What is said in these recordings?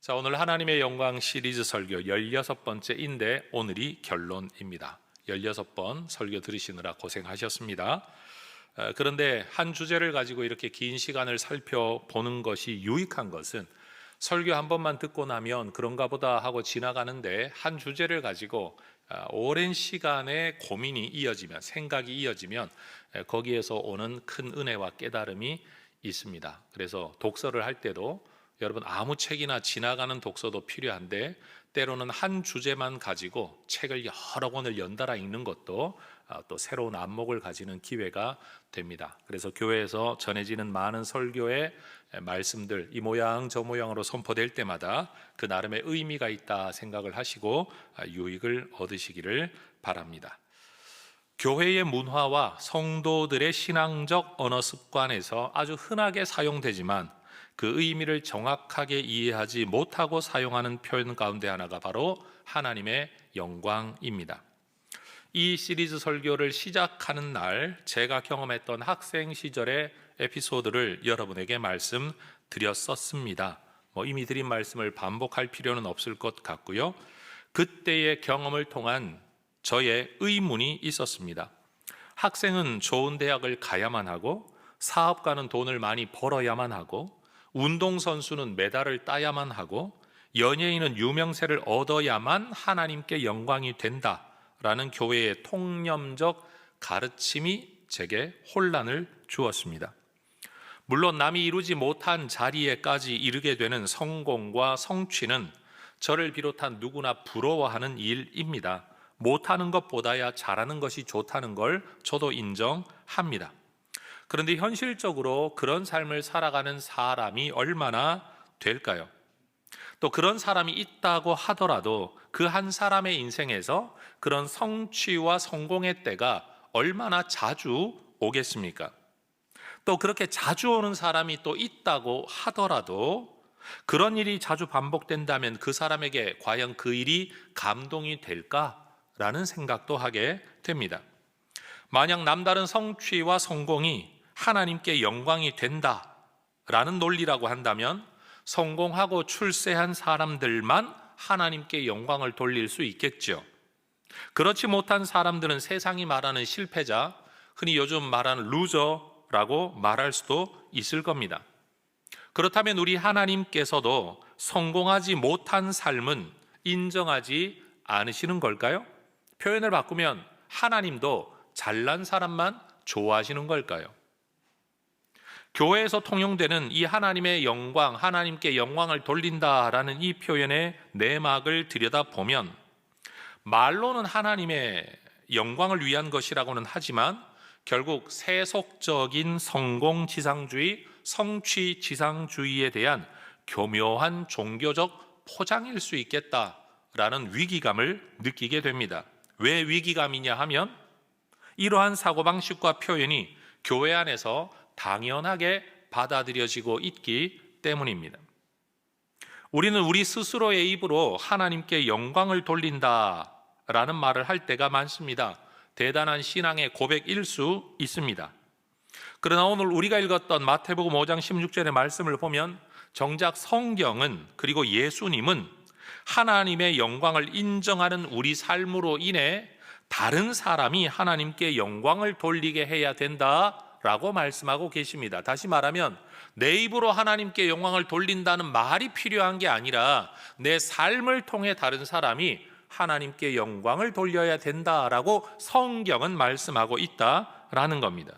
자, 오늘 하나님의 영광 시리즈 설교 16번째인데 오늘이 결론입니다. 16번 설교 들으시느라 고생하셨습니다. 그런데 한 주제를 가지고 이렇게 긴 시간을 살펴보는 것이 유익한 것은 설교 한 번만 듣고 나면 그런가 보다 하고 지나가는데, 한 주제를 가지고 오랜 시간의 고민이 이어지면, 생각이 이어지면 거기에서 오는 큰 은혜와 깨달음이 있습니다. 그래서 독서를 할 때도 여러분, 아무 책이나 지나가는 독서도 필요한데 때로는 한 주제만 가지고 책을 여러 권을 연달아 읽는 것도 또 새로운 안목을 가지는 기회가 됩니다. 그래서 교회에서 전해지는 많은 설교의 말씀들, 이 모양 저 모양으로 선포될 때마다 그 나름의 의미가 있다 생각을 하시고 유익을 얻으시기를 바랍니다. 교회의 문화와 성도들의 신앙적 언어 습관에서 아주 흔하게 사용되지만 그 의미를 정확하게 이해하지 못하고 사용하는 표현 가운데 하나가 바로 하나님의 영광입니다. 이 시리즈 설교를 시작하는 날 제가 경험했던 학생 시절의 에피소드를 여러분에게 말씀드렸었습니다. 이미 드린 말씀을 반복할 필요는 없을 것 같고요. 그때의 경험을 통한 저의 의문이 있었습니다. 학생은 좋은 대학을 가야만 하고, 사업가는 돈을 많이 벌어야만 하고, 운동선수는 메달을 따야만 하고, 연예인은 유명세를 얻어야만 하나님께 영광이 된다라는 교회의 통념적 가르침이 제게 혼란을 주었습니다. 물론 남이 이루지 못한 자리에까지 이르게 되는 성공과 성취는 저를 비롯한 누구나 부러워하는 일입니다. 못하는 것보다야 잘하는 것이 좋다는 걸 저도 인정합니다. 그런데 현실적으로 그런 삶을 살아가는 사람이 얼마나 될까요? 또 그런 사람이 있다고 하더라도 그 한 사람의 인생에서 그런 성취와 성공의 때가 얼마나 자주 오겠습니까? 또 그렇게 자주 오는 사람이 또 있다고 하더라도 그런 일이 자주 반복된다면 그 사람에게 과연 그 일이 감동이 될까라는 생각도 하게 됩니다. 만약 남다른 성취와 성공이 하나님께 영광이 된다라는 논리라고 한다면 성공하고 출세한 사람들만 하나님께 영광을 돌릴 수 있겠죠. 그렇지 못한 사람들은 세상이 말하는 실패자, 흔히 요즘 말하는 루저라고 말할 수도 있을 겁니다. 그렇다면 우리 하나님께서도 성공하지 못한 삶은 인정하지 않으시는 걸까요? 표현을 바꾸면 하나님도 잘난 사람만 좋아하시는 걸까요? 교회에서 통용되는 이 하나님의 영광, 하나님께 영광을 돌린다라는 이 표현의 내막을 들여다보면 말로는 하나님의 영광을 위한 것이라고는 하지만 결국 세속적인 성공지상주의, 성취지상주의에 대한 교묘한 종교적 포장일 수 있겠다라는 위기감을 느끼게 됩니다. 왜 위기감이냐 하면 이러한 사고방식과 표현이 교회 안에서 당연하게 받아들여지고 있기 때문입니다. 우리는 우리 스스로의 입으로 하나님께 영광을 돌린다라는 말을 할 때가 많습니다. 대단한 신앙의 고백일 수 있습니다. 그러나 오늘 우리가 읽었던 마태복음 5장 16절의 말씀을 보면 정작 성경은, 그리고 예수님은 하나님의 영광을 인정하는 우리 삶으로 인해 다른 사람이 하나님께 영광을 돌리게 해야 된다라고 말씀하고 계십니다. 다시 말하면 내 입으로 하나님께 영광을 돌린다는 말이 필요한 게 아니라 내 삶을 통해 다른 사람이 하나님께 영광을 돌려야 된다라고 성경은 말씀하고 있다라는 겁니다.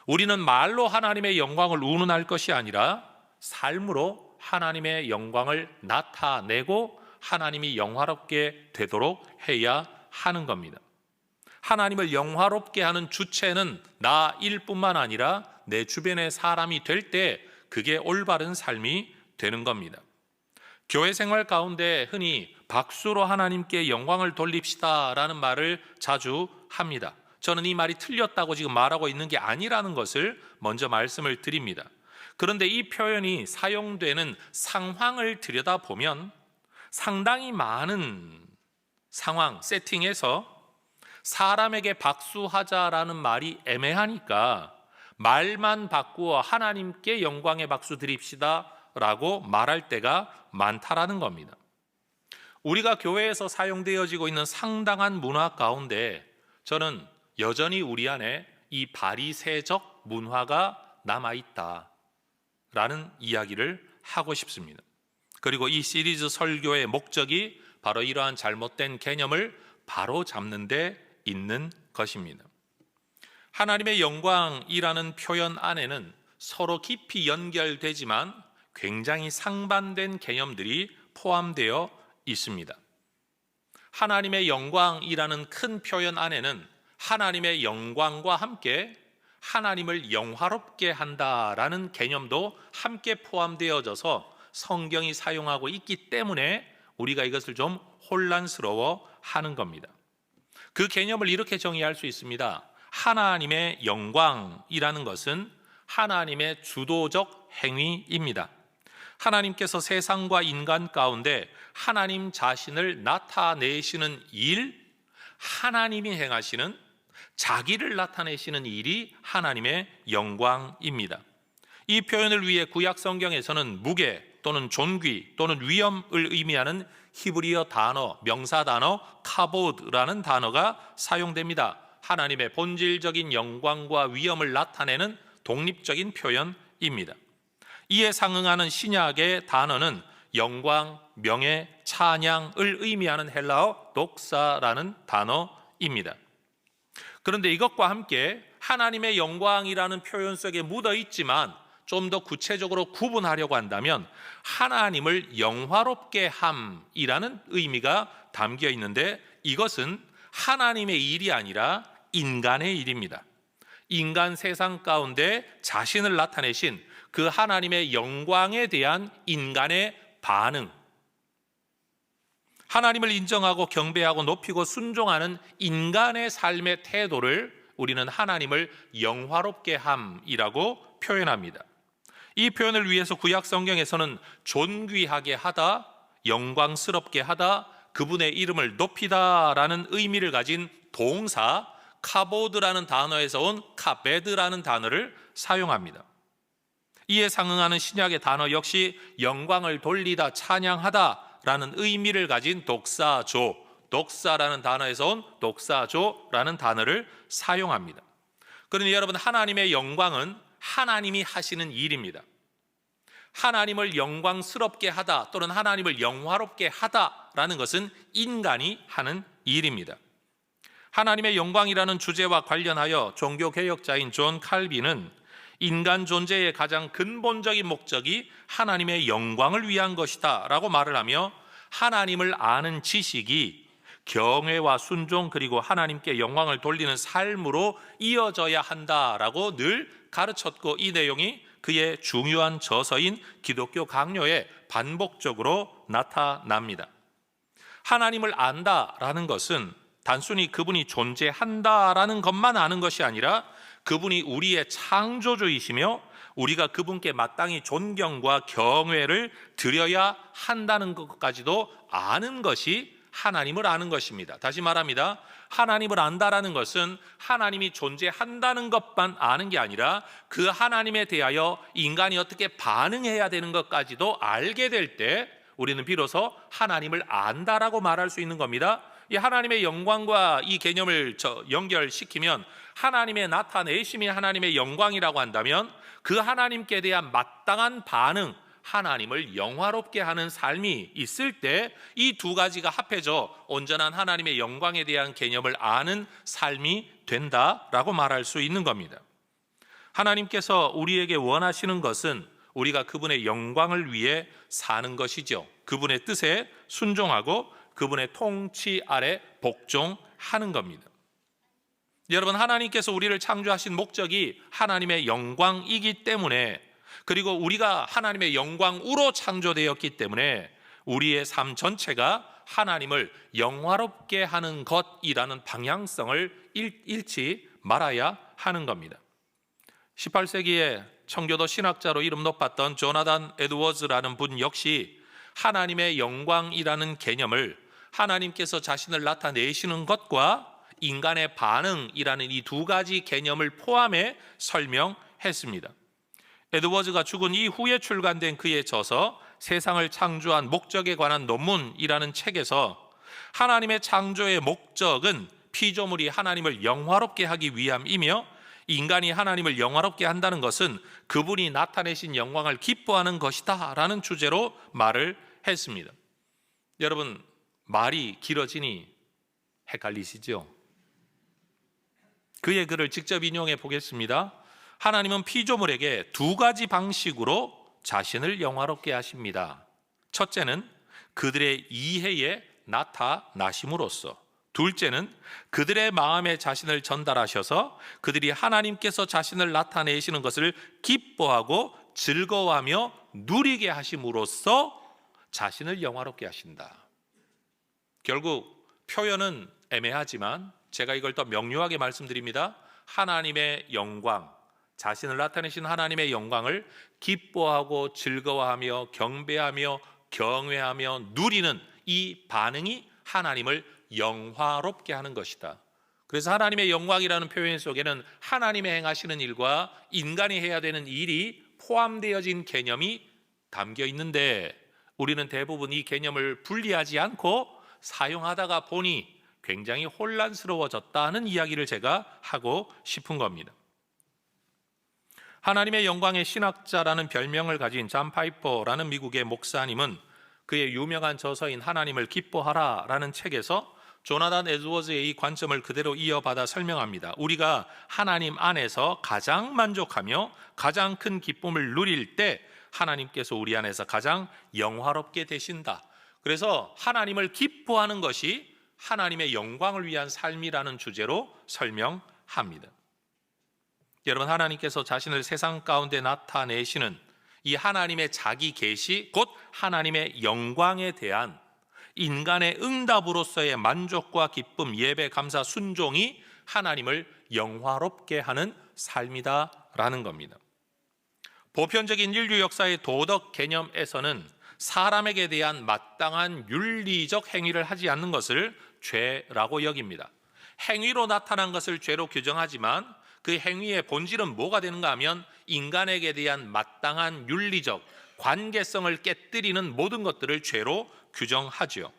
우리는 말로 하나님의 영광을 운운할 것이 아니라 삶으로 하나님의 영광을 나타내고 하나님이 영화롭게 되도록 해야 하는 겁니다. 하나님을 영화롭게 하는 주체는 나일 뿐만 아니라 내 주변의 사람이 될 때 그게 올바른 삶이 되는 겁니다. 교회 생활 가운데 흔히 박수로 하나님께 영광을 돌립시다 라는 말을 자주 합니다. 저는 이 말이 틀렸다고 지금 말하고 있는 게 아니라는 것을 먼저 말씀을 드립니다. 그런데 이 표현이 사용되는 상황을 들여다보면 상당히 많은 상황, 세팅에서 사람에게 박수하자라는 말이 애매하니까 말만 바꾸어 하나님께 영광의 박수 드립시다 문화라고 말할 때가 많다라는 겁니다. 우리가 교회에서 사용되어지고 있는 상당한 문화 가운데 저는 여전히 우리 안에 이 바리새적 문화가 남아있다라는 이야기를 하고 싶습니다. 그리고 이 시리즈 설교의 목적이 바로 이러한 잘못된 개념을 바로 잡는 데 있는 것입니다. 하나님의 영광이라는 표현 안에는 서로 깊이 연결되지만 굉장히 상반된 개념들이 포함되어 있습니다. 하나님의 영광이라는 큰 표현 안에는 하나님의 영광과 함께 하나님을 영화롭게 한다라는 개념도 함께 포함되어져서 성경이 사용하고 있기 때문에 우리가 이것을 좀 혼란스러워 하는 겁니다. 그 개념을 이렇게 정의할 수 있습니다. 하나님의 영광이라는 것은 하나님의 주도적 행위입니다. 하나님께서 세상과 인간 가운데 하나님 자신을 나타내시는 일, 하나님이 행하시는 자기를 나타내시는 일이 하나님의 영광입니다. 이 표현을 위해 구약 성경에서는 무게 또는 존귀 또는 위엄을 의미하는 히브리어 단어, 명사 단어 카보드라는 단어가 사용됩니다. 하나님의 본질적인 영광과 위엄을 나타내는 독립적인 표현입니다. 이에 상응하는 신약의 단어는 영광, 명예, 찬양을 의미하는 헬라어 독사라는 단어입니다. 그런데 이것과 함께 하나님의 영광이라는 표현 속에 묻어 있지만 좀 더 구체적으로 구분하려고 한다면 하나님을 영화롭게 함이라는 의미가 담겨 있는데 이것은 하나님의 일이 아니라 인간의 일입니다. 인간 세상 가운데 자신을 나타내신 그 하나님의 영광에 대한 인간의 반응, 하나님을 인정하고 경배하고 높이고 순종하는 인간의 삶의 태도를 우리는 하나님을 영화롭게 함이라고 표현합니다. 이 표현을 위해서 구약 성경에서는 존귀하게 하다, 영광스럽게 하다, 그분의 이름을 높이다라는 의미를 가진 동사 카보드라는 단어에서 온 카베드라는 단어를 사용합니다. 이에 상응하는 신약의 단어 역시 영광을 돌리다, 찬양하다라는 의미를 가진 독사조, 독사라는 단어에서 온 독사조라는 단어를 사용합니다. 그러니 여러분, 하나님의 영광은 하나님이 하시는 일입니다. 하나님을 영광스럽게 하다 또는 하나님을 영화롭게 하다라는 것은 인간이 하는 일입니다. 하나님의 영광이라는 주제와 관련하여 종교개혁자인 존 칼빈은 인간 존재의 가장 근본적인 목적이 하나님의 영광을 위한 것이다 라고 말을 하며 하나님을 아는 지식이 경외와 순종 그리고 하나님께 영광을 돌리는 삶으로 이어져야 한다라고 늘 가르쳤고 이 내용이 그의 중요한 저서인 기독교 강요에 반복적으로 나타납니다. 하나님을 안다라는 것은 단순히 그분이 존재한다라는 것만 아는 것이 아니라 그분이 우리의 창조주이시며 우리가 그분께 마땅히 존경과 경외를 드려야 한다는 것까지도 아는 것이 하나님을 아는 것입니다. 다시 말합니다. 하나님을 안다라는 것은 하나님이 존재한다는 것만 아는 게 아니라 그 하나님에 대하여 인간이 어떻게 반응해야 되는 것까지도 알게 될 때 우리는 비로소 하나님을 안다라고 말할 수 있는 겁니다. 이 하나님의 영광과 이 개념을 연결시키면 하나님의 나타내심이 하나님의 영광이라고 한다면 그 하나님께 대한 마땅한 반응, 하나님을 영화롭게 하는 삶이 있을 때 이 두 가지가 합해져 온전한 하나님의 영광에 대한 개념을 아는 삶이 된다라고 말할 수 있는 겁니다. 하나님께서 우리에게 원하시는 것은 우리가 그분의 영광을 위해 사는 것이죠. 그분의 뜻에 순종하고 그분의 통치 아래 복종하는 겁니다. 여러분, 하나님께서 우리를 창조하신 목적이 하나님의 영광이기 때문에 그리고 우리가 하나님의 영광으로 창조되었기 때문에 우리의 삶 전체가 하나님을 영화롭게 하는 것이라는 방향성을 잃지 말아야 하는 겁니다. 18세기에 청교도 신학자로 이름 높았던 조나단 에드워즈라는 분 역시 하나님의 영광이라는 개념을 하나님께서 자신을 나타내시는 것과 인간의 반응이라는 이 두 가지 개념을 포함해 설명했습니다. 에드워즈가 죽은 이후에 출간된 그의 저서 세상을 창조한 목적에 관한 논문이라는 책에서 하나님의 창조의 목적은 피조물이 하나님을 영화롭게 하기 위함이며 인간이 하나님을 영화롭게 한다는 것은 그분이 나타내신 영광을 기뻐하는 것이다 라는 주제로 말을 했습니다. 여러분, 말이 길어지니 헷갈리시죠? 그의 글을 직접 인용해 보겠습니다. 하나님은 피조물에게 두 가지 방식으로 자신을 영화롭게 하십니다. 첫째는 그들의 이해에 나타나심으로써, 둘째는 그들의 마음에 자신을 전달하셔서 그들이 하나님께서 자신을 나타내시는 것을 기뻐하고 즐거워하며 누리게 하심으로써 자신을 영화롭게 하신다. 결국 표현은 애매하지만 제가 이걸 더 명료하게 말씀드립니다. 하나님의 영광, 자신을 나타내신 하나님의 영광을 기뻐하고 즐거워하며 경배하며 경외하며 누리는 이 반응이 하나님을 영화롭게 하는 것이다. 그래서 하나님의 영광이라는 표현 속에는 하나님의 행하시는 일과 인간이 해야 되는 일이 포함되어진 개념이 담겨 있는데 우리는 대부분 이 개념을 분리하지 않고 사용하다가 보니 굉장히 혼란스러워졌다는 이야기를 제가 하고 싶은 겁니다. 하나님의 영광의 신학자라는 별명을 가진 존 파이퍼라는 미국의 목사님은 그의 유명한 저서인 하나님을 기뻐하라 라는 책에서 조나단 에드워즈의 이 관점을 그대로 이어받아 설명합니다. 우리가 하나님 안에서 가장 만족하며 가장 큰 기쁨을 누릴 때 하나님께서 우리 안에서 가장 영화롭게 되신다. 그래서 하나님을 기뻐하는 것이 하나님의 영광을 위한 삶이라는 주제로 설명합니다. 여러분, 하나님께서 자신을 세상 가운데 나타내시는 이 하나님의 자기 계시, 곧 하나님의 영광에 대한 인간의 응답으로서의 만족과 기쁨, 예배, 감사, 순종이 하나님을 영화롭게 하는 삶이다라는 겁니다. 보편적인 인류 역사의 도덕 개념에서는 사람에게 대한 마땅한 윤리적 행위를 하지 않는 것을 죄라고 여깁니다. 행위로 나타난 것을 죄로 규정하지만 그 행위의 본질은 뭐가 되는가 하면 인간에게 대한 마땅한 윤리적 관계성을 깨뜨리는 모든 것들을 죄로 규정하지요.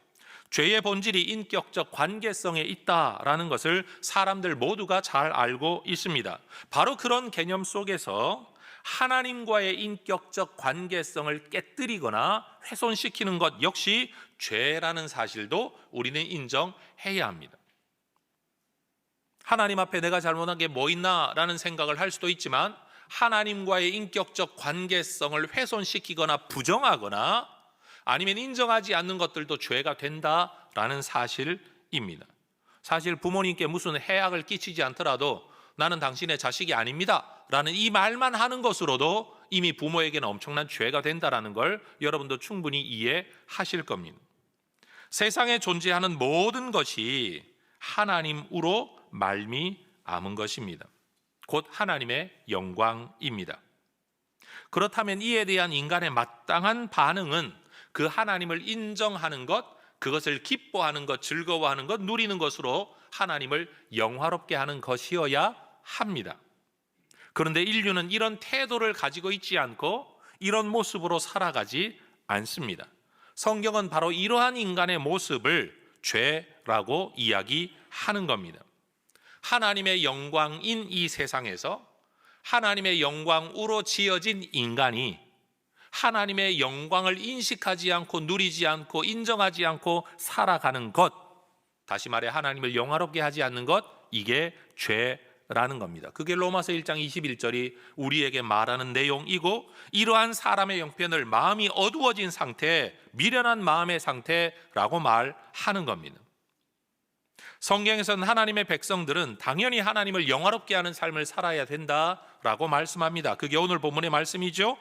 죄의 본질이 인격적 관계성에 있다라는 것을 사람들 모두가 잘 알고 있습니다. 바로 그런 개념 속에서 하나님과의 인격적 관계성을 깨뜨리거나 훼손시키는 것 역시 죄라는 사실도 우리는 인정해야 합니다. 하나님 앞에 내가 잘못한 게 뭐 있나라는 생각을 할 수도 있지만 하나님과의 인격적 관계성을 훼손시키거나 부정하거나 아니면 인정하지 않는 것들도 죄가 된다라는 사실입니다. 사실 부모님께 무슨 해악을 끼치지 않더라도 나는 당신의 자식이 아닙니다 라는 이 말만 하는 것으로도 이미 부모에게는 엄청난 죄가 된다는 걸 여러분도 충분히 이해하실 겁니다. 세상에 존재하는 모든 것이 하나님으로 말미암은 것입니다. 곧 하나님의 영광입니다. 그렇다면 이에 대한 인간의 마땅한 반응은 그 하나님을 인정하는 것, 그것을 기뻐하는 것, 즐거워하는 것, 누리는 것으로 하나님을 영화롭게 하는 것이어야 합니다. 그런데 인류는 이런 태도를 가지고 있지 않고 이런 모습으로 살아가지 않습니다. 성경은 바로 이러한 인간의 모습을 죄라고 이야기하는 겁니다. 하나님의 영광인 이 세상에서 하나님의 영광으로 지어진 인간이 하나님의 영광을 인식하지 않고 누리지 않고 인정하지 않고 살아가는 것, 다시 말해 하나님을 영화롭게 하지 않는 것, 이게 죄라는 겁니다. 그게 로마서 1장 21절이 우리에게 말하는 내용이고, 이러한 사람의 형편을 마음이 어두워진 상태, 미련한 마음의 상태라고 말하는 겁니다. 성경에서는 하나님의 백성들은 당연히 하나님을 영화롭게 하는 삶을 살아야 된다라고 말씀합니다. 그게 오늘 본문의 말씀이죠.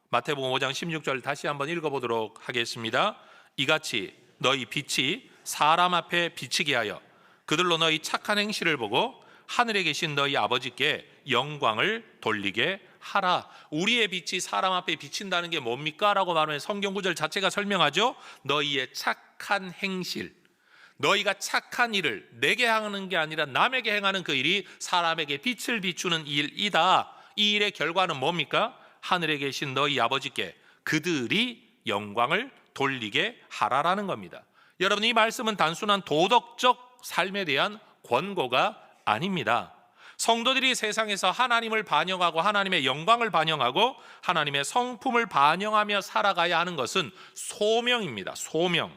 마태복음 5장 16절 다시 한번 읽어보도록 하겠습니다. 이같이 너희 빛이 사람 앞에 비치게 하여 그들로 너희 착한 행실을 보고 하늘에 계신 너희 아버지께 영광을 돌리게 하라. 우리의 빛이 사람 앞에 비친다는 게 뭡니까? 라고 말하면 성경 구절 자체가 설명하죠. 너희의 착한 행실, 너희가 착한 일을 내게 하는 게 아니라 남에게 행하는 그 일이 사람에게 빛을 비추는 일이다. 이 일의 결과는 뭡니까? 하늘에 계신 너희 아버지께 그들이 영광을 돌리게 하라라는 겁니다. 여러분, 이 말씀은 단순한 도덕적 삶에 대한 권고가 아닙니다. 성도들이 세상에서 하나님을 반영하고 하나님의 영광을 반영하고 하나님의 성품을 반영하며 살아가야 하는 것은 소명입니다. 소명.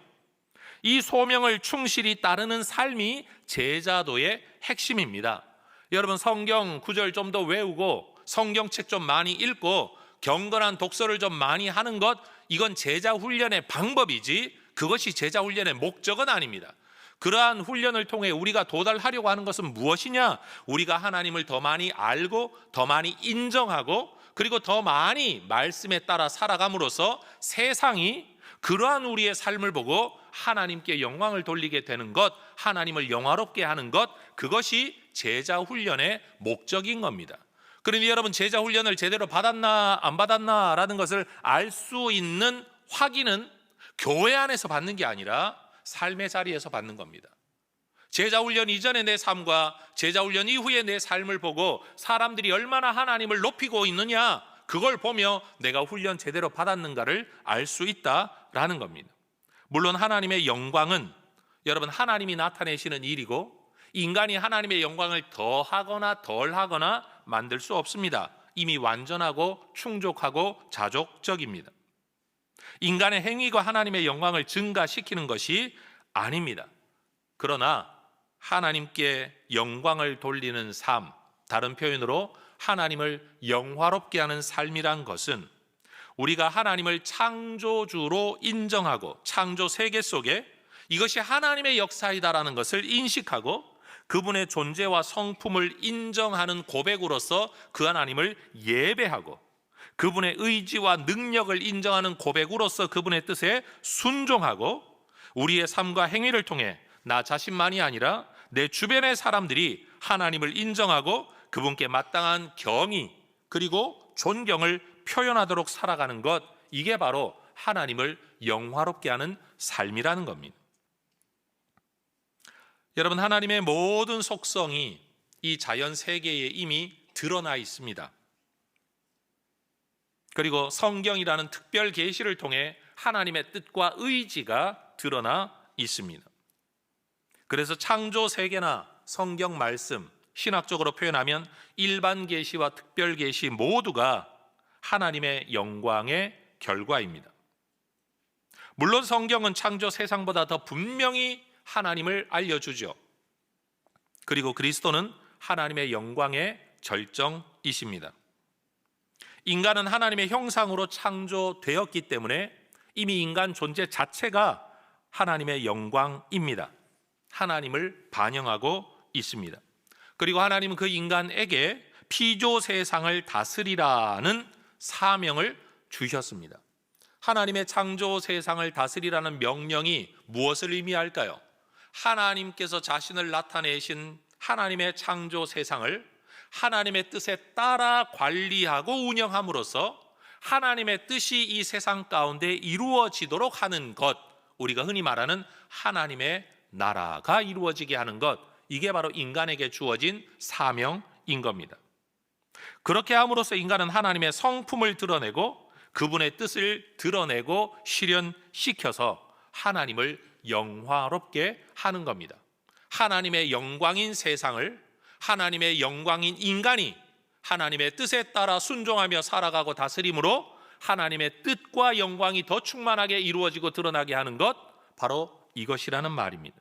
이 소명을 충실히 따르는 삶이 제자도의 핵심입니다. 여러분, 성경 구절 좀 더 외우고 성경책 좀 많이 읽고 경건한 독서를 좀 많이 하는 것, 이건 제자 훈련의 방법이지 그것이 제자 훈련의 목적은 아닙니다. 그러한 훈련을 통해 우리가 도달하려고 하는 것은 무엇이냐? 우리가 하나님을 더 많이 알고 더 많이 인정하고 그리고 더 많이 말씀에 따라 살아감으로써 세상이 그러한 우리의 삶을 보고 하나님께 영광을 돌리게 되는 것, 하나님을 영화롭게 하는 것, 그것이 제자 훈련의 목적인 겁니다. 그런데 여러분, 제자 훈련을 제대로 받았나 안 받았나 라는 것을 알 수 있는 확인은 교회 안에서 받는 게 아니라 삶의 자리에서 받는 겁니다. 제자 훈련 이전의 내 삶과 제자 훈련 이후의 내 삶을 보고 사람들이 얼마나 하나님을 높이고 있느냐, 그걸 보며 내가 훈련 제대로 받았는가를 알 수 있다라는 겁니다. 물론 하나님의 영광은 여러분, 하나님이 나타내시는 일이고 인간이 하나님의 영광을 더하거나 덜하거나 만들 수 없습니다. 이미 완전하고 충족하고 자족적입니다. 인간의 행위가 하나님의 영광을 증가시키는 것이 아닙니다. 그러나 하나님께 영광을 돌리는 삶, 다른 표현으로 하나님을 영화롭게 하는 삶이란 것은 우리가 하나님을 창조주로 인정하고 창조 세계 속에 이것이 하나님의 역사이다라는 것을 인식하고 그분의 존재와 성품을 인정하는 고백으로서 그 하나님을 예배하고 그분의 의지와 능력을 인정하는 고백으로서 그분의 뜻에 순종하고 우리의 삶과 행위를 통해 나 자신만이 아니라 내 주변의 사람들이 하나님을 인정하고 그분께 마땅한 경의 그리고 존경을 표현하도록 살아가는 것, 이게 바로 하나님을 영화롭게 하는 삶이라는 겁니다. 여러분, 하나님의 모든 속성이 이 자연 세계에 이미 드러나 있습니다. 그리고 성경이라는 특별 계시를 통해 하나님의 뜻과 의지가 드러나 있습니다. 그래서 창조 세계나 성경 말씀, 신학적으로 표현하면 일반 계시와 특별 계시 모두가 하나님의 영광의 결과입니다. 물론 성경은 창조 세상보다 더 분명히 하나님을 알려주죠. 그리고 그리스도는 하나님의 영광의 절정이십니다. 인간은 하나님의 형상으로 창조되었기 때문에 이미 인간 존재 자체가 하나님의 영광입니다. 하나님을 반영하고 있습니다. 그리고 하나님은 그 인간에게 피조 세상을 다스리라는 사명을 주셨습니다. 하나님의 창조 세상을 다스리라는 명령이 무엇을 의미할까요? 하나님께서 자신을 나타내신 하나님의 창조 세상을 하나님의 뜻에 따라 관리하고 운영함으로써 하나님의 뜻이 이 세상 가운데 이루어지도록 하는 것, 우리가 흔히 말하는 하나님의 나라가 이루어지게 하는 것, 이게 바로 인간에게 주어진 사명인 겁니다. 그렇게 함으로써 인간은 하나님의 성품을 드러내고 그분의 뜻을 드러내고 실현시켜서 하나님을 영화롭게 하는 겁니다. 하나님의 영광인 세상을 하나님의 영광인 인간이 하나님의 뜻에 따라 순종하며 살아가고 다스림으로 하나님의 뜻과 영광이 더 충만하게 이루어지고 드러나게 하는 것, 바로 이것이라는 말입니다.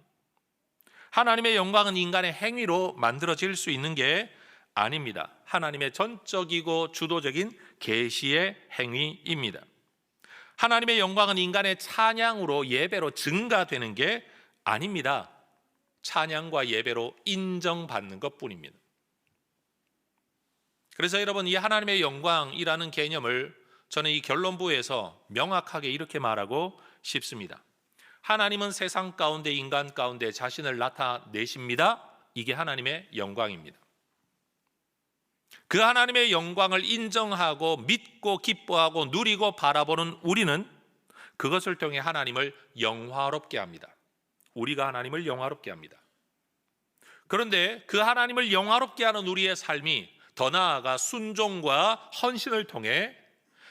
하나님의 영광은 인간의 행위로 만들어질 수 있는 게 아닙니다. 하나님의 전적이고 주도적인 계시의 행위입니다. 하나님의 영광은 인간의 찬양으로 예배로 증가되는 게 아닙니다. 찬양과 예배로 인정받는 것뿐입니다. 그래서 여러분, 이 하나님의 영광이라는 개념을 저는 이 결론부에서 명확하게 이렇게 말하고 싶습니다. 하나님은 세상 가운데 인간 가운데 자신을 나타내십니다. 이게 하나님의 영광입니다. 그 하나님의 영광을 인정하고 믿고 기뻐하고 누리고 바라보는 우리는 그것을 통해 하나님을 영화롭게 합니다. 우리가 하나님을 영화롭게 합니다. 그런데 그 하나님을 영화롭게 하는 우리의 삶이 더 나아가 순종과 헌신을 통해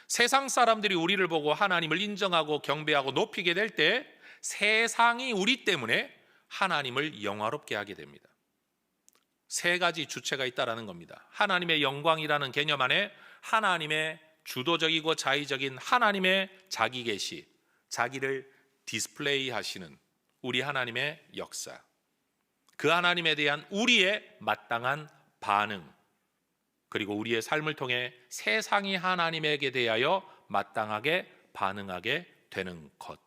세상 사람들이 우리를 보고 하나님을 인정하고 경배하고 높이게 될 때 세상이 우리 때문에 하나님을 영화롭게 하게 됩니다. 세 가지 주체가 있다라는 겁니다. 하나님의 영광이라는 개념 안에 하나님의 주도적이고 자의적인 하나님의 자기 계시, 자기를 디스플레이 하시는 우리 하나님의 역사, 그 하나님에 대한 우리의 마땅한 반응, 그리고 우리의 삶을 통해 세상이 하나님에게 대하여 마땅하게 반응하게 되는 것.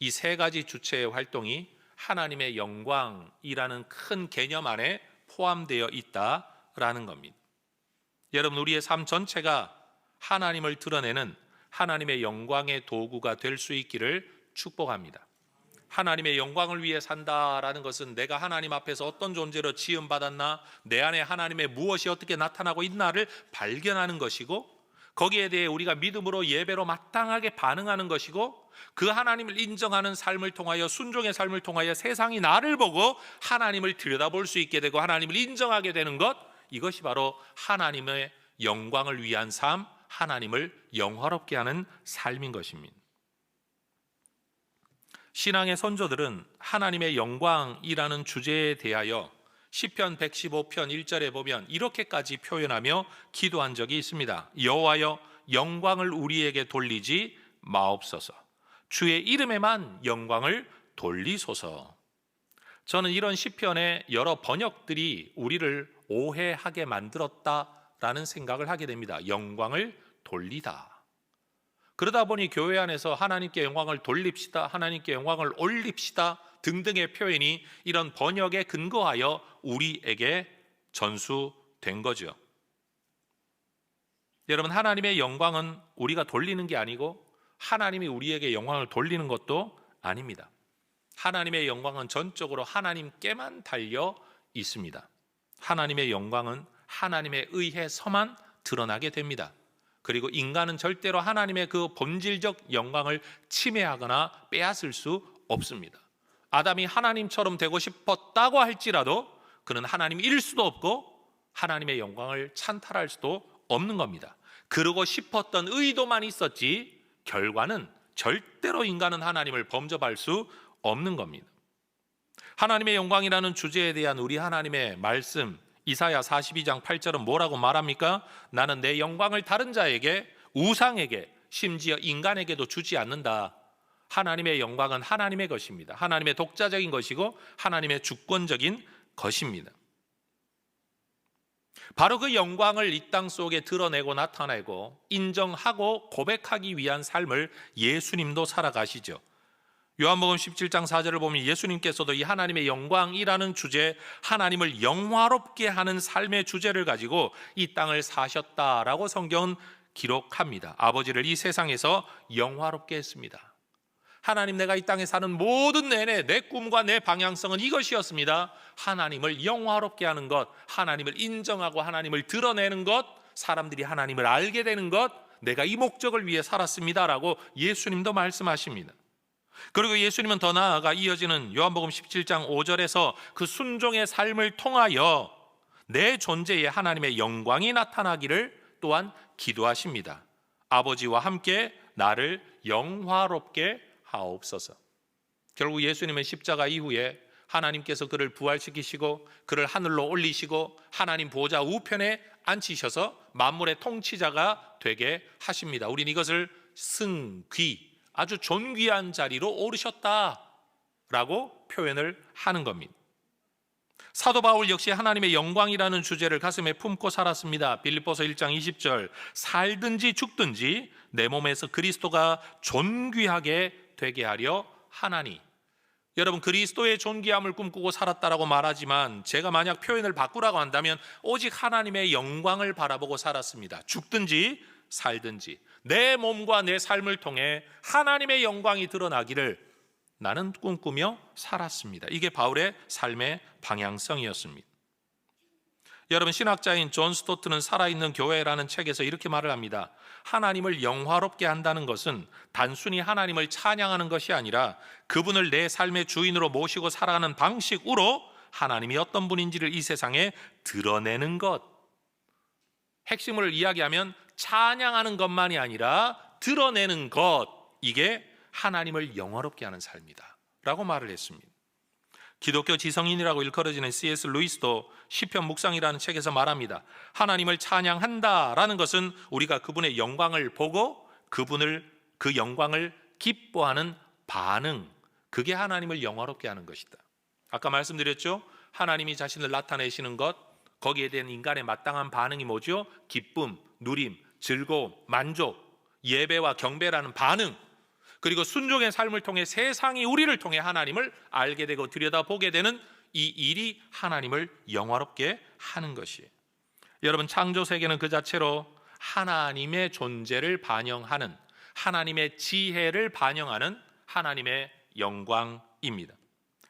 이 세 가지 주체의 활동이 하나님의 영광이라는 큰 개념 안에 포함되어 있다라는 겁니다. 여러분, 우리의 삶 전체가 하나님을 드러내는 하나님의 영광의 도구가 될 수 있기를 축복합니다. 하나님의 영광을 위해 산다라는 것은 내가 하나님 앞에서 어떤 존재로 지음받았나, 내 안에 하나님의 무엇이 어떻게 나타나고 있나를 발견하는 것이고, 거기에 대해 우리가 믿음으로 예배로 마땅하게 반응하는 것이고, 그 하나님을 인정하는 삶을 통하여, 순종의 삶을 통하여 세상이 나를 보고 하나님을 들여다볼 수 있게 되고 하나님을 인정하게 되는 것, 이것이 바로 하나님의 영광을 위한 삶, 하나님을 영화롭게 하는 삶인 것입니다. 신앙의 선조들은 하나님의 영광이라는 주제에 대하여 시편 115편 1절에 보면 이렇게까지 표현하며 기도한 적이 있습니다. 여호와여, 영광을 우리에게 돌리지 마옵소서. 주의 이름에만 영광을 돌리소서. 저는 이런 시편의 여러 번역들이 우리를 오해하게 만들었다라는 생각을 하게 됩니다. 영광을 돌리다. 그러다 보니 교회 안에서 하나님께 영광을 돌립시다, 하나님께 영광을 올립시다 등등의 표현이 이런 번역에 근거하여 우리에게 전수된 거죠. 여러분, 하나님의 영광은 우리가 돌리는 게 아니고 하나님이 우리에게 영광을 돌리는 것도 아닙니다. 하나님의 영광은 전적으로 하나님께만 달려 있습니다. 하나님의 영광은 하나님에 의해서만 드러나게 됩니다. 그리고 인간은 절대로 하나님의 그 본질적 영광을 침해하거나 빼앗을 수 없습니다. 아담이 하나님처럼 되고 싶었다고 할지라도 그는 하나님일 수도 없고 하나님의 영광을 찬탈할 수도 없는 겁니다. 그러고 싶었던 의도만 있었지 결과는 절대로 인간은 하나님을 범접할 수 없는 겁니다. 하나님의 영광이라는 주제에 대한 우리 하나님의 말씀, 이사야 42장 8절은 뭐라고 말합니까? 나는 내 영광을 다른 자에게, 우상에게, 심지어 인간에게도 주지 않는다. 하나님의 영광은 하나님의 것입니다. 하나님의 독자적인 것이고 하나님의 주권적인 것입니다. 바로 그 영광을 이 땅 속에 드러내고 나타내고 인정하고 고백하기 위한 삶을 예수님도 살아가시죠. 요한복음 17장 4절을 보면 예수님께서도 이 하나님의 영광이라는 주제, 하나님을 영화롭게 하는 삶의 주제를 가지고 이 땅을 사셨다라고 성경은 기록합니다. 아버지를 이 세상에서 영화롭게 했습니다. 하나님, 내가 이 땅에 사는 모든 내내 내 꿈과 내 방향성은 이것이었습니다. 하나님을 영화롭게 하는 것, 하나님을 인정하고 하나님을 드러내는 것, 사람들이 하나님을 알게 되는 것, 내가 이 목적을 위해 살았습니다라고 예수님도 말씀하십니다. 그리고 예수님은 더 나아가 이어지는 요한복음 17장 5절에서 그 순종의 삶을 통하여 내 존재에 하나님의 영광이 나타나기를 또한 기도하십니다. 아버지와 함께 나를 영화롭게 하옵소서. 결국 예수님은 십자가 이후에 하나님께서 그를 부활시키시고 그를 하늘로 올리시고 하나님 보좌 우편에 앉히셔서 만물의 통치자가 되게 하십니다. 우리는 이것을 승귀, 아주 존귀한 자리로 오르셨다라고 표현을 하는 겁니다. 사도 바울 역시 하나님의 영광이라는 주제를 가슴에 품고 살았습니다. 빌립보서 1장 20절, 살든지 죽든지 내 몸에서 그리스도가 존귀하게 되게 하려 하나니. 여러분, 그리스도의 존귀함을 꿈꾸고 살았다라고 말하지만 제가 만약 표현을 바꾸라고 한다면 오직 하나님의 영광을 바라보고 살았습니다. 죽든지 살든지 내 몸과 내 삶을 통해 하나님의 영광이 드러나기를 나는 꿈꾸며 살았습니다. 이게 바울의 삶의 방향성이었습니다. 여러분, 신학자인 존 스토트는 살아있는 교회라는 책에서 이렇게 말을 합니다. 하나님을 영화롭게 한다는 것은 단순히 하나님을 찬양하는 것이 아니라 그분을 내 삶의 주인으로 모시고 살아가는 방식으로 하나님이 어떤 분인지를 이 세상에 드러내는 것. 핵심을 이야기하면 찬양하는 것만이 아니라 드러내는 것, 이게 하나님을 영화롭게 하는 삶이다 라고 말을 했습니다. 기독교 지성인이라고 일컬어지는 C.S. 루이스도 시편 묵상이라는 책에서 말합니다. 하나님을 찬양한다라는 것은 우리가 그분의 영광을 보고 그 영광을 기뻐하는 반응, 그게 하나님을 영화롭게 하는 것이다. 아까 말씀드렸죠? 하나님이 자신을 나타내시는 것, 거기에 대한 인간의 마땅한 반응이 뭐죠? 기쁨, 누림, 즐거움, 만족, 예배와 경배라는 반응, 그리고 순종의 삶을 통해 세상이 우리를 통해 하나님을 알게 되고 들여다보게 되는 이 일이 하나님을 영화롭게 하는 것이에요. 여러분, 창조 세계는 그 자체로 하나님의 존재를 반영하는, 하나님의 지혜를 반영하는 하나님의 영광입니다.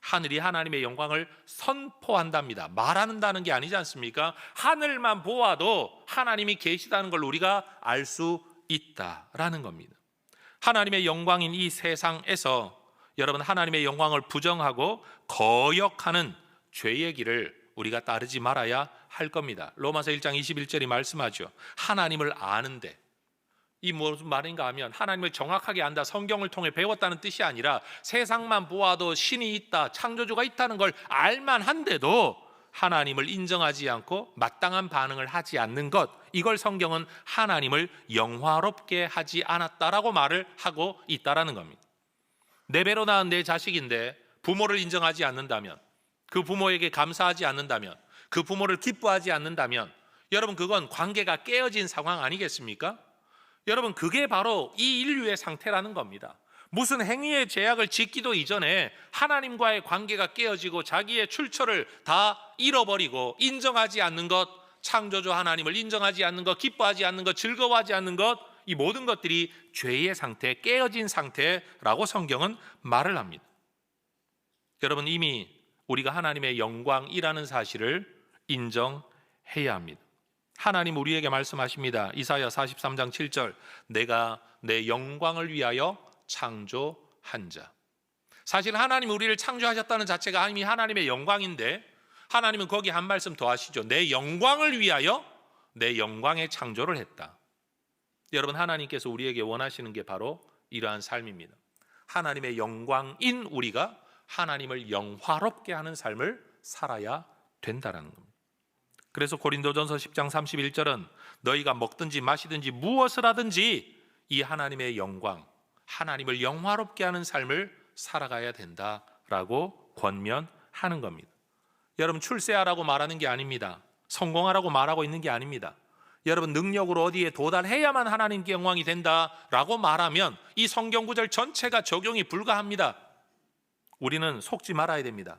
하늘이 하나님의 영광을 선포한답니다. 말한다는 게 아니지 않습니까? 하늘만 보아도 하나님이 계시다는 걸 우리가 알 수 있다라는 겁니다. 하나님의 영광인 이 세상에서 여러분, 하나님의 영광을 부정하고 거역하는 죄의 길을 우리가 따르지 말아야 할 겁니다. 로마서 1장 21절이 말씀하죠. 하나님을 아는데, 이 무슨 말인가 하면 하나님을 정확하게 안다, 성경을 통해 배웠다는 뜻이 아니라 세상만 보아도 신이 있다, 창조주가 있다는 걸 알만 한데도 하나님을 인정하지 않고 마땅한 반응을 하지 않는 것, 이걸 성경은 하나님을 영화롭게 하지 않았다라고 말을 하고 있다라는 겁니다. 내 배로 낳은 내 자식인데 부모를 인정하지 않는다면, 그 부모에게 감사하지 않는다면, 그 부모를 기뻐하지 않는다면, 여러분, 그건 관계가 깨어진 상황 아니겠습니까? 여러분, 그게 바로 이 인류의 상태라는 겁니다. 무슨 행위의 제약을 짓기도 이전에 하나님과의 관계가 깨어지고 자기의 출처를 다 잃어버리고 인정하지 않는 것, 창조주 하나님을 인정하지 않는 것, 기뻐하지 않는 것, 즐거워하지 않는 것, 이 모든 것들이 죄의 상태, 깨어진 상태라고 성경은 말을 합니다. 여러분, 이미 우리가 하나님의 영광이라는 사실을 인정해야 합니다. 하나님 우리에게 말씀하십니다. 이사야 43장 7절, 내가 내 영광을 위하여 창조한 자. 사실 하나님 우리를 창조하셨다는 자체가 이미 하나님의 영광인데, 하나님은 거기 한 말씀 더 하시죠. 내 영광을 위하여 내 영광의 창조를 했다. 여러분, 하나님께서 우리에게 원하시는 게 바로 이러한 삶입니다. 하나님의 영광인 우리가 하나님을 영화롭게 하는 삶을 살아야 된다는 겁니다. 그래서 고린도전서 10장 31절은 너희가 먹든지 마시든지 무엇을 하든지 이 하나님의 영광, 하나님을 영화롭게 하는 삶을 살아가야 된다라고 권면하는 겁니다. 여러분, 출세하라고 말하는 게 아닙니다. 성공하라고 말하고 있는 게 아닙니다. 여러분, 능력으로 어디에 도달해야만 하나님께 영광이 된다라고 말하면 이 성경 구절 전체가 적용이 불가합니다. 우리는 속지 말아야 됩니다.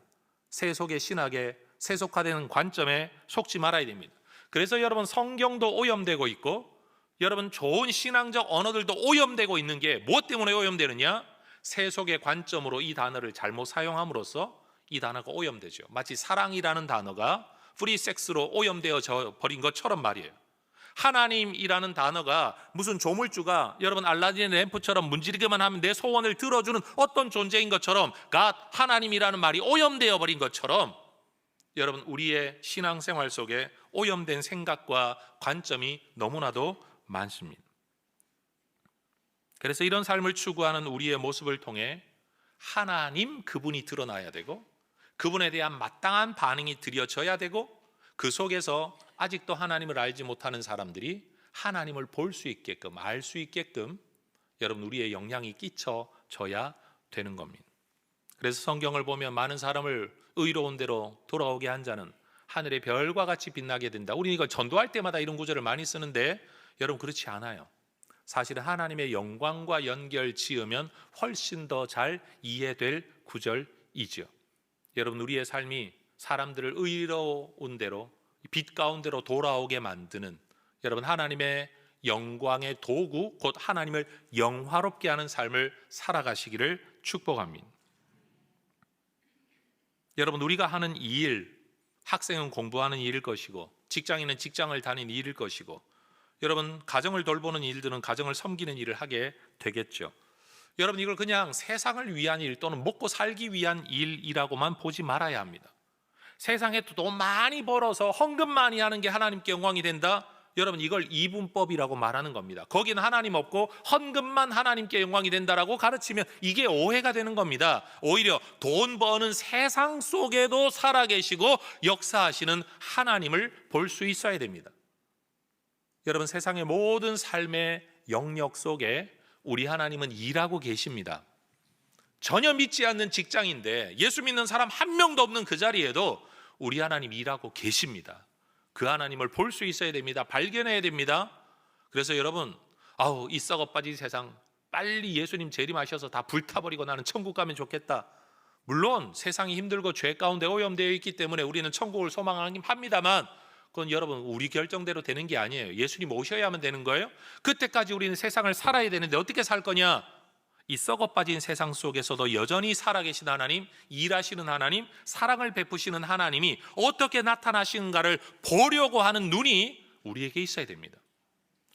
세속의 신학에, 세속화되는 관점에 속지 말아야 됩니다. 그래서 여러분, 성경도 오염되고 있고 여러분, 좋은 신앙적 언어들도 오염되고 있는 게 무엇 때문에 오염되느냐? 세속의 관점으로 이 단어를 잘못 사용함으로써 이 단어가 오염되죠. 마치 사랑이라는 단어가 프리섹스로 오염되어 버린 것처럼 말이에요. 하나님이라는 단어가 무슨 조물주가 여러분 알라딘의 램프처럼 문지르기만 하면 내 소원을 들어주는 어떤 존재인 것처럼, 하나님이라는 말이 오염되어 버린 것처럼 여러분, 우리의 신앙생활 속에 오염된 생각과 관점이 너무나도 많습니다. 그래서 이런 삶을 추구하는 우리의 모습을 통해 하나님 그분이 드러나야 되고 그분에 대한 마땅한 반응이 드려져야 되고, 그 속에서 아직도 하나님을 알지 못하는 사람들이 하나님을 볼 수 있게끔, 알 수 있게끔 여러분, 우리의 영향이 끼쳐져야 되는 겁니다. 그래서 성경을 보면 많은 사람을 의로운 대로 돌아오게 한 자는 하늘의 별과 같이 빛나게 된다. 우리 이거 전도할 때마다 이런 구절을 많이 쓰는데 여러분, 그렇지 않아요. 사실은 하나님의 영광과 연결 지으면 훨씬 더 잘 이해될 구절이죠. 여러분, 우리의 삶이 사람들을 의로운 대로, 빛 가운데로 돌아오게 만드는 여러분, 하나님의 영광의 도구, 곧 하나님을 영화롭게 하는 삶을 살아가시기를 축복합니다. 여러분, 우리가 하는 이 일, 학생은 공부하는 일일 것이고 직장인은 직장을 다니는 일일 것이고 여러분, 가정을 돌보는 일들은 가정을 섬기는 일을 하게 되겠죠. 여러분, 이걸 그냥 세상을 위한 일 또는 먹고 살기 위한 일이라고만 보지 말아야 합니다. 세상에 돈 많이 벌어서 헌금 많이 하는 게 하나님께 영광이 된다? 여러분 이걸 이분법이라고 말하는 겁니다. 거기는 하나님 없고 헌금만 하나님께 영광이 된다라고 가르치면 이게 오해가 되는 겁니다. 오히려 돈 버는 세상 속에도 살아계시고 역사하시는 하나님을 볼 수 있어야 됩니다. 여러분 세상의 모든 삶의 영역 속에 우리 하나님은 일하고 계십니다. 전혀 믿지 않는 직장인데 예수 믿는 사람 한 명도 없는 그 자리에도 우리 하나님 일하고 계십니다. 그 하나님을 볼 수 있어야 됩니다. 발견해야 됩니다. 그래서 여러분 이 썩어 빠진 세상 빨리 예수님 재림하셔서 다 불타버리고 나는 천국 가면 좋겠다. 물론 세상이 힘들고 죄 가운데 오염되어 있기 때문에 우리는 천국을 소망하긴 합니다만 그건 여러분 우리 결정대로 되는 게 아니에요. 예수님 오셔야만 되는 거예요. 그때까지 우리는 세상을 살아야 되는데 어떻게 살 거냐? 이 썩어 빠진 세상 속에서도 여전히 살아계신 하나님, 일하시는 하나님, 사랑을 베푸시는 하나님이 어떻게 나타나시는가를 보려고 하는 눈이 우리에게 있어야 됩니다.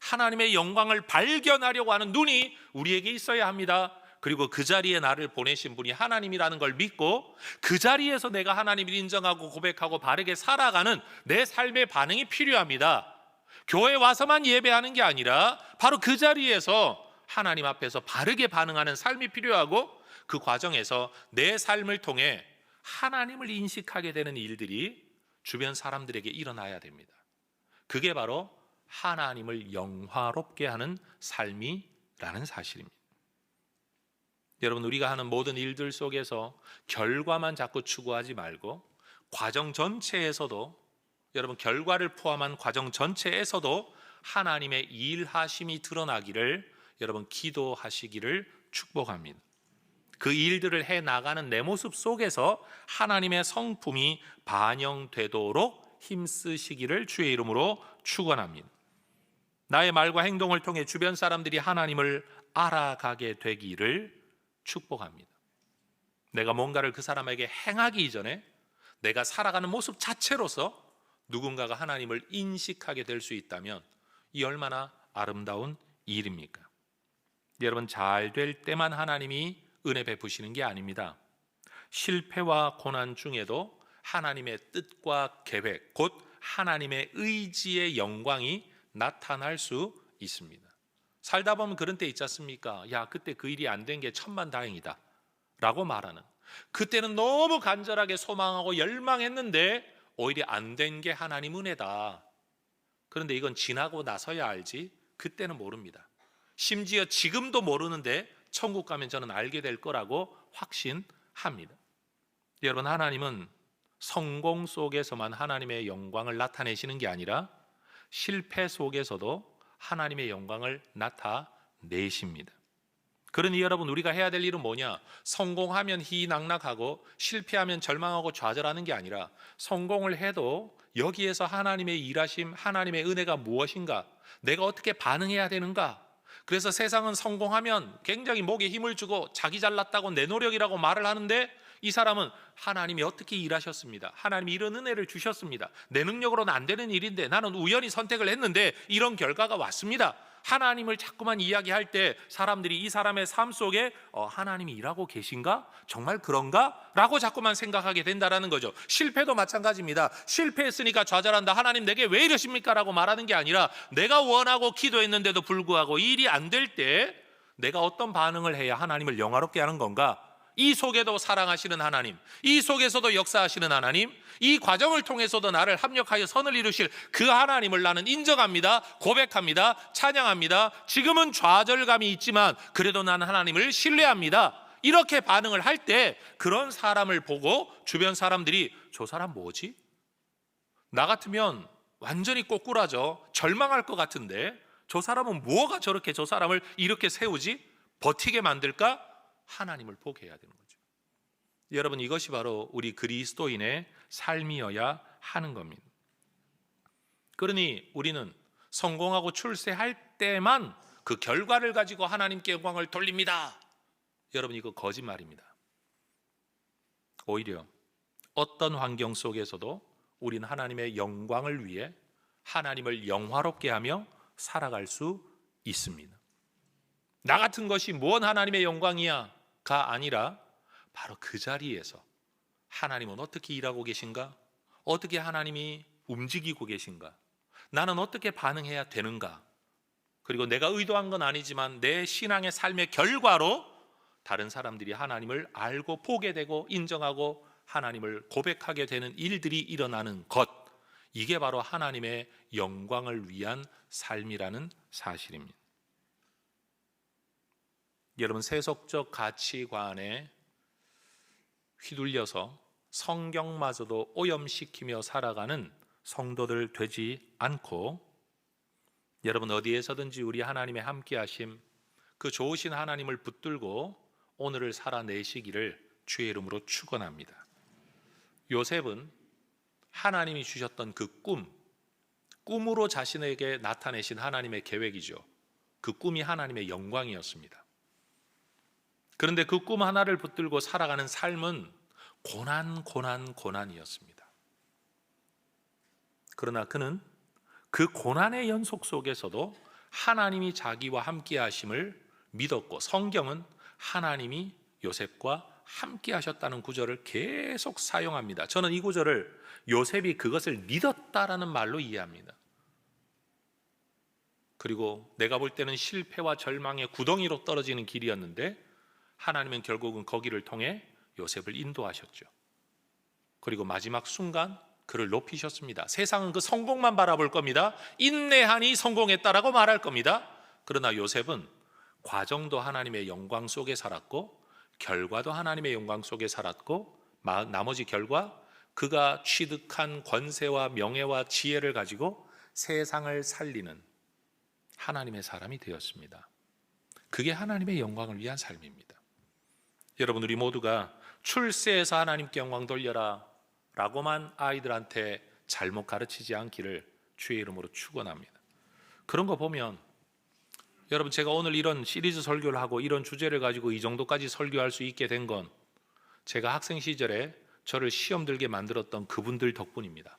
하나님의 영광을 발견하려고 하는 눈이 우리에게 있어야 합니다. 그리고 그 자리에 나를 보내신 분이 하나님이라는 걸 믿고 그 자리에서 내가 하나님을 인정하고 고백하고 바르게 살아가는 내 삶의 반응이 필요합니다. 교회 와서만 예배하는 게 아니라 바로 그 자리에서 하나님 앞에서 바르게 반응하는 삶이 필요하고 그 과정에서 내 삶을 통해 하나님을 인식하게 되는 일들이 주변 사람들에게 일어나야 됩니다. 그게 바로 하나님을 영화롭게 하는 삶이라는 사실입니다. 여러분 우리가 하는 모든 일들 속에서 결과만 자꾸 추구하지 말고 과정 전체에서도 여러분 결과를 포함한 과정 전체에서도 하나님의 일하심이 드러나기를 여러분 기도하시기를 축복합니다. 그 일들을 해 나가는 내 모습 속에서 하나님의 성품이 반영되도록 힘쓰시기를 주의 이름으로 축원합니다. 나의 말과 행동을 통해 주변 사람들이 하나님을 알아가게 되기를 축복합니다. 내가 뭔가를 그 사람에게 행하기 이전에 내가 살아가는 모습 자체로서 누군가가 하나님을 인식하게 될 수 있다면 이 얼마나 아름다운 일입니까? 여러분 잘 될 때만 하나님이 은혜 베푸시는 게 아닙니다. 실패와 고난 중에도 하나님의 뜻과 계획, 곧 하나님의 의지의 영광이 나타날 수 있습니다. 살다 보면 그런 때 있지 않습니까? 야, 그때 그 일이 안 된 게 천만다행이다 라고 말하는, 그때는 너무 간절하게 소망하고 열망했는데 오히려 안 된 게 하나님 은혜다. 그런데 이건 지나고 나서야 알지 그때는 모릅니다. 심지어 지금도 모르는데 천국 가면 저는 알게 될 거라고 확신합니다. 여러분 하나님은 성공 속에서만 하나님의 영광을 나타내시는 게 아니라 실패 속에서도 하나님의 영광을 나타내십니다. 그러니 여러분 우리가 해야 될 일은 뭐냐? 성공하면 희낙낙하고 실패하면 절망하고 좌절하는 게 아니라 성공을 해도 여기에서 하나님의 일하심, 하나님의 은혜가 무엇인가? 내가 어떻게 반응해야 되는가? 그래서 세상은 성공하면 굉장히 목에 힘을 주고 자기 잘났다고 내 노력이라고 말을 하는데 이 사람은 하나님이 어떻게 일하셨습니다. 하나님이 이런 은혜를 주셨습니다. 내 능력으로는 안 되는 일인데 나는 우연히 선택을 했는데 이런 결과가 왔습니다. 하나님을 자꾸만 이야기할 때 사람들이 이 사람의 삶 속에 하나님이 일하고 계신가? 정말 그런가? 라고 자꾸만 생각하게 된다는 거죠. 실패도 마찬가지입니다. 실패했으니까 좌절한다. 하나님 내게 왜 이러십니까? 라고 말하는 게 아니라 내가 원하고 기도했는데도 불구하고 일이 안 될 때 내가 어떤 반응을 해야 하나님을 영화롭게 하는 건가? 이 속에도 사랑하시는 하나님, 이 속에서도 역사하시는 하나님, 이 과정을 통해서도 나를 합력하여 선을 이루실 그 하나님을 나는 인정합니다. 고백합니다. 찬양합니다. 지금은 좌절감이 있지만 그래도 나는 하나님을 신뢰합니다. 이렇게 반응을 할 때 그런 사람을 보고 주변 사람들이 저 사람 뭐지? 나 같으면 완전히 꼬꾸라져 절망할 것 같은데 저 사람은 뭐가 저렇게 저 사람을 이렇게 세우지? 버티게 만들까? 하나님을 보게 해야 되는 거죠. 여러분 이것이 바로 우리 그리스도인의 삶이어야 하는 겁니다. 그러니 우리는 성공하고 출세할 때만 그 결과를 가지고 하나님께 영광을 돌립니다. 여러분 이거 거짓말입니다. 오히려 어떤 환경 속에서도 우리는 하나님의 영광을 위해 하나님을 영화롭게 하며 살아갈 수 있습니다. 나 같은 것이 무언 하나님의 영광이야 가 아니라 바로 그 자리에서 하나님은 어떻게 일하고 계신가? 어떻게 하나님이 움직이고 계신가? 나는 어떻게 반응해야 되는가? 그리고 내가 의도한 건 아니지만 내 신앙의 삶의 결과로 다른 사람들이 하나님을 알고 보게 되고 인정하고 하나님을 고백하게 되는 일들이 일어나는 것, 이게 바로 하나님의 영광을 위한 삶이라는 사실입니다. 여러분, 세속적 가치관에 휘둘려서 성경마저도 오염시키며 살아가는 성도들 되지 않고, 여러분 어디에서든지 우리 하나님의 함께하심, 그 좋으신 하나님을 붙들고 오늘을 살아내시기를 주의 이름으로 축원합니다. 요셉은 하나님이 주셨던 그 꿈으로 자신에게 나타내신 하나님의 계획이죠. 그 꿈이 하나님의 영광이었습니다. 그런데 그 꿈 하나를 붙들고 살아가는 삶은 고난이었습니다. 그러나 그는 그 고난의 연속 속에서도 하나님이 자기와 함께 하심을 믿었고, 성경은 하나님이 요셉과 함께 하셨다는 구절을 계속 사용합니다. 저는 이 구절을 요셉이 그것을 믿었다라는 말로 이해합니다. 그리고 내가 볼 때는 실패와 절망의 구덩이로 떨어지는 길이었는데 하나님은 결국은 거기를 통해 요셉을 인도하셨죠. 그리고 마지막 순간 그를 높이셨습니다. 세상은 그 성공만 바라볼 겁니다. 인내하니 성공했다라고 말할 겁니다. 그러나 요셉은 과정도 하나님의 영광 속에 살았고, 결과도 하나님의 영광 속에 살았고, 나머지 결과, 그가 취득한 권세와 명예와 지혜를 가지고 세상을 살리는 하나님의 사람이 되었습니다. 그게 하나님의 영광을 위한 삶입니다. 여러분, 우리 모두가 출세해서 하나님께 영광 돌려라 라고만 아이들한테 잘못 가르치지 않기를 주의 이름으로 축원합니다. 그런 거 보면, 여러분, 제가 오늘 이런 시리즈 설교를 하고 이런 주제를 가지고 이 정도까지 설교할 수 있게 된 건 제가 학생 시절에 저를 시험 들게 만들었던 그분들 덕분입니다.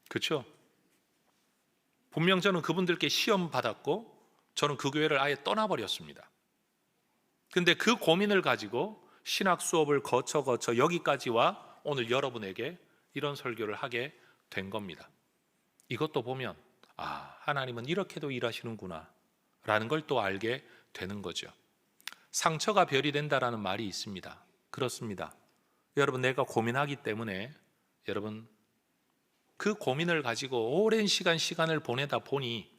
그렇죠? 분명 저는 그분들께 시험 받았고 저는 그 교회를 아예 떠나버렸습니다. 근데 그 고민을 가지고 신학 수업을 거쳐 여기까지와 오늘 여러분에게 이런 설교를 하게 된 겁니다. 이것도 보면 하나님은 이렇게도 일하시는구나 라는 걸 또 알게 되는 거죠. 상처가 별이 된다라는 말이 있습니다. 그렇습니다. 여러분, 내가 고민하기 때문에 여러분 그 고민을 가지고 오랜 시간을 보내다 보니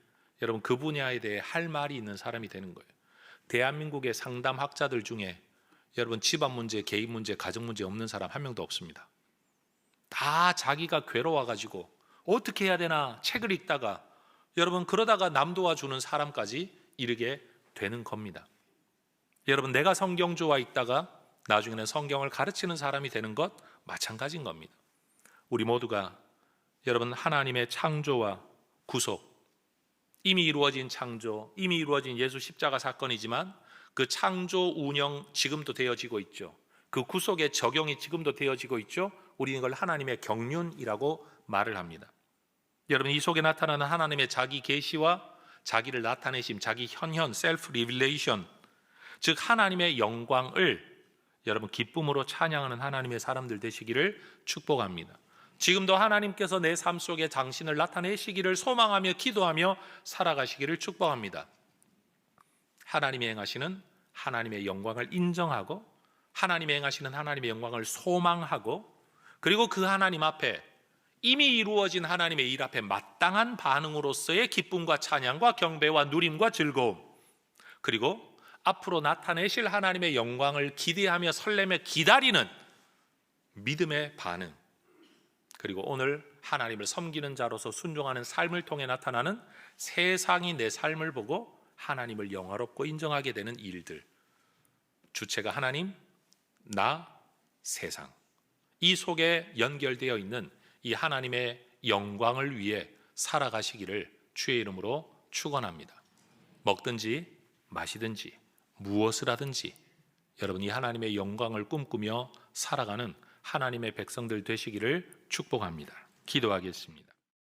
여러분 그 분야에 대해 할 말이 있는 사람이 되는 거예요. 대한민국의 상담학자들 중에 여러분 집안 문제, 개인 문제, 가정 문제 없는 사람 한 명도 없습니다. 다 자기가 괴로워가지고 어떻게 해야 되나 책을 읽다가 여러분 그러다가 남 도와주는 사람까지 이르게 되는 겁니다. 여러분, 내가 성경주와 있다가 나중에는 성경을 가르치는 사람이 되는 것 마찬가지인 겁니다. 우리 모두가 여러분 하나님의 창조와 구속, 이미 이루어진 창조, 이미 이루어진 예수 십자가 사건이지만 그 창조 운영 지금도 되어지고 있죠. 그 구속의 적용이 지금도 되어지고 있죠. 우리는 이걸 하나님의 경륜이라고 말을 합니다. 여러분, 이 속에 나타나는 하나님의 자기 계시와 자기를 나타내심, 자기 현현, 셀프 리빌레이션, 즉 하나님의 영광을 여러분 기쁨으로 찬양하는 하나님의 사람들 되시기를 축복합니다. 지금도 하나님께서 내 삶 속에 당신을 나타내시기를 소망하며 기도하며 살아가시기를 축복합니다. 하나님이 행하시는 하나님의 영광을 인정하고 하나님이 행하시는 하나님의 영광을 소망하고, 그리고 그 하나님 앞에 이미 이루어진 하나님의 일 앞에 마땅한 반응으로서의 기쁨과 찬양과 경배와 누림과 즐거움, 그리고 앞으로 나타내실 하나님의 영광을 기대하며 설레며 기다리는 믿음의 반응, 그리고 오늘 하나님을 섬기는 자로서 순종하는 삶을 통해 나타나는 세상이 내 삶을 보고 하나님을 영화롭고 인정하게 되는 일들, 주체가 하나님, 나, 세상, 이 속에 연결되어 있는 이 하나님의 영광을 위해 살아가시기를 주의 이름으로 축원합니다. 먹든지 마시든지 무엇을 하든지 여러분 이 하나님의 영광을 꿈꾸며 살아가는 하나님의 백성들 되시기를 축복합니다. 기도하겠습니다.